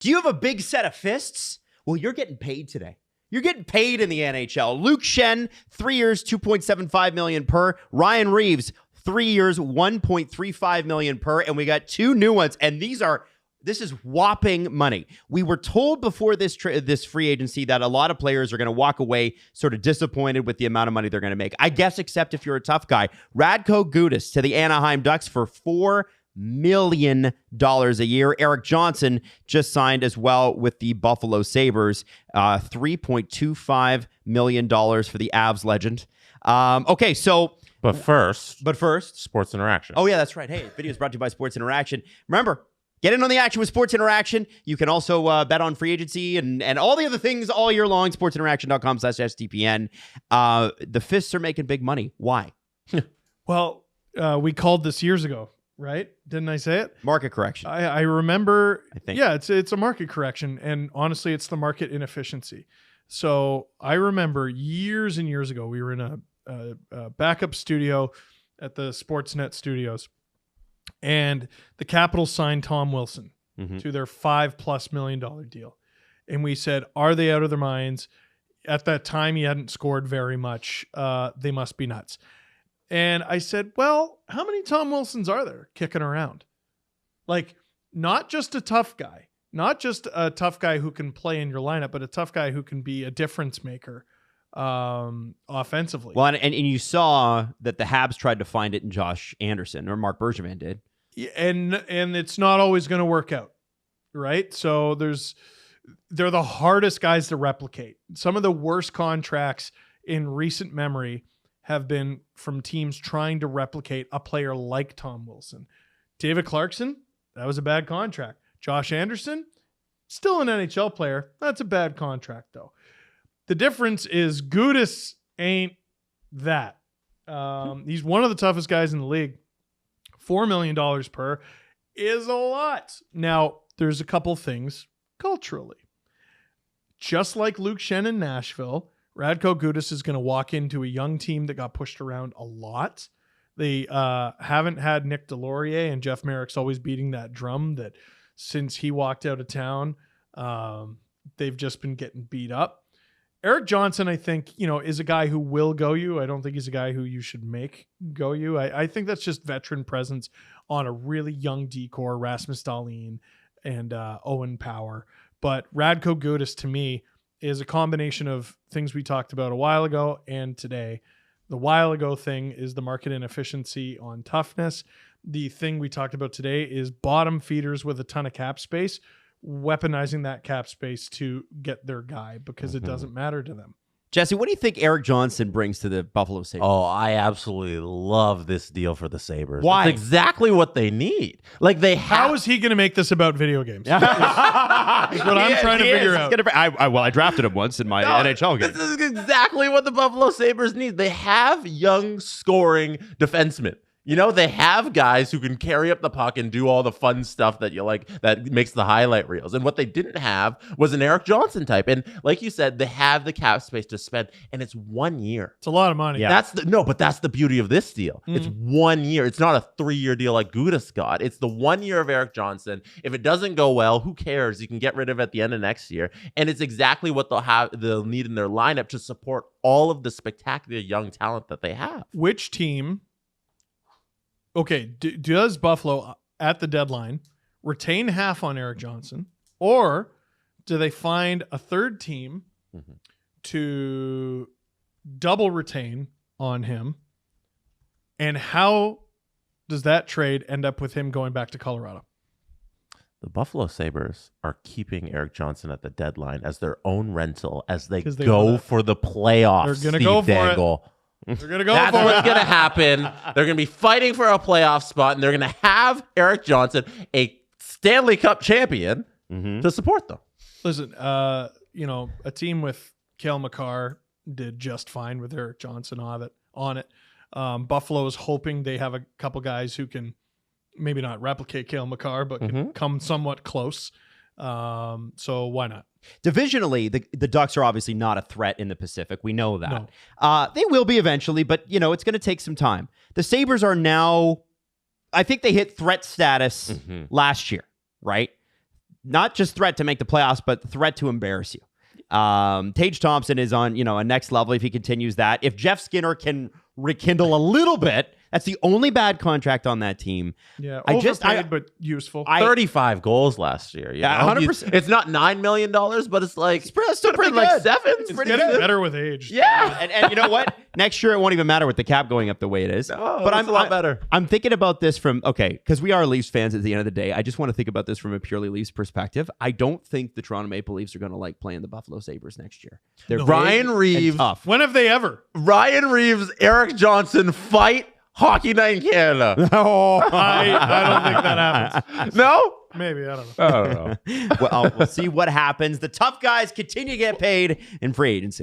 Do you have a big set of fists? Well, you're getting paid today. You're getting paid in the NHL. Luke Shen, 3 years, $2.75 million per. Ryan Reeves, 3 years, $1.35 million per. And we got two new ones. And this is whopping money. We were told before this free agency that a lot of players are going to walk away sort of disappointed with the amount of money they're going to make. I guess except if you're a tough guy. Radko Gudas to the Anaheim Ducks for $4 million a year. Erik Johnson just signed as well with the Buffalo Sabers, $3.25 million for the Avs legend. Okay, so... But first, Sports Interaction. Oh, yeah, that's right. Hey, video is brought to you by Sports Interaction. Remember, get in on the action with Sports Interaction. You can also bet on free agency and all the other things all year long. SportsInteraction.com/STPN. The Fists are making big money. Why? Well, we called this years ago. Right? Didn't I say it? Market correction. I remember. I think. Yeah, it's a market correction. And honestly, it's the market inefficiency. So I remember years and years ago, we were in a backup studio at the Sportsnet studios. And the Capitals signed Tom Wilson to their $5+ million deal. And we said, are they out of their minds? At that time, he hadn't scored very much. They must be nuts. And I said, well, how many Tom Wilsons are there kicking around? Like, not just a tough guy, not just a tough guy who can play in your lineup, but a tough guy who can be a difference maker offensively. Well, and you saw that the Habs tried to find it in Josh Anderson, or Mark Bergevin did. And it's not always going to work out, right? So they're the hardest guys to replicate. Some of the worst contracts in recent memory have been from teams trying to replicate a player like Tom Wilson. David Clarkson, that was a bad contract. Josh Anderson, still an NHL player. That's a bad contract, though. The difference is Gudas ain't that. He's one of the toughest guys in the league. $4 million per is a lot. Now, there's a couple things culturally. Just like Luke Shen in Nashville, Radko Gudas is going to walk into a young team that got pushed around a lot. They haven't had Nick Delorier, and Jeff Merrick's always beating that drum that since he walked out of town, they've just been getting beat up. Erik Johnson, I think, is a guy who will go you. I don't think he's a guy who you should make go you. I think that's just veteran presence on a really young decor, Rasmus Dahlin and Owen Power. But Radko Gudas, to me, is a combination of things we talked about a while ago and today. The while ago thing is the market inefficiency on toughness. The thing we talked about today is bottom feeders with a ton of cap space, weaponizing that cap space to get their guy because it doesn't matter to them. Jesse, what do you think Erik Johnson brings to the Buffalo Sabres? Oh, I absolutely love this deal for the Sabres. Why? It's exactly what they need. Like How is he going to make this about video games? Is what I'm trying to figure out. I drafted him once in my NHL game. This is exactly what the Buffalo Sabres need. They have young scoring defensemen. They have guys who can carry up the puck and do all the fun stuff that you like, that makes the highlight reels. And what they didn't have was an Erik Johnson type. And like you said, they have the cap space to spend, and it's 1 year. It's a lot of money. Yeah. But that's the beauty of this deal. It's 1 year. It's not a 3-year deal like Gudas got. It's the 1 year of Erik Johnson. If it doesn't go well, who cares? You can get rid of it at the end of next year. And it's exactly what they'll need in their lineup to support all of the spectacular young talent that they have. Which team... Okay, does Buffalo at the deadline retain half on Erik Johnson, or do they find a third team to double retain on him? And how does that trade end up with him going back to Colorado? The Buffalo Sabres are keeping Erik Johnson at the deadline as their own rental as they go for the playoffs. They're going to go for Dangle. it. They're going to go That's for what's it. going to happen. They're going to be fighting for a playoff spot, and they're going to have Erik Johnson, a Stanley Cup champion, to support them. Listen, a team with Cale Makar did just fine with Erik Johnson on it. Buffalo is hoping they have a couple guys who can maybe not replicate Cale Makar, but can come somewhat close. So why not? Divisionally, the Ducks are obviously not a threat in the Pacific. We know that. No. They will be eventually, but, it's going to take some time. The Sabres are now, I think they hit threat status last year, right? not just threat to make the playoffs, but threat to embarrass you. Tage Thompson is on, a next level if he continues that. If Jeff Skinner can rekindle a little bit, that's the only bad contract on that team. Yeah, overpaid but useful. 35 goals last year. Yeah, 100%. It's not $9 million, but it's like still pretty like good. 7. It's Pretty getting good. better with age. Yeah, and you know what? Next year it won't even matter with the cap going up the way it is. but I'm a lot better. I'm thinking about this because we are Leafs fans at the end of the day. I just want to think about this from a purely Leafs perspective. I don't think the Toronto Maple Leafs are going to like playing the Buffalo Sabres next year. They're Ryan big Reeves. and tough. When have they ever? Ryan Reeves, Erik Johnson fight Hockey Night in Canada. I don't think that happens. No? Maybe. I don't know. I don't know. Well, we'll see what happens. The tough guys continue to get paid in free agency.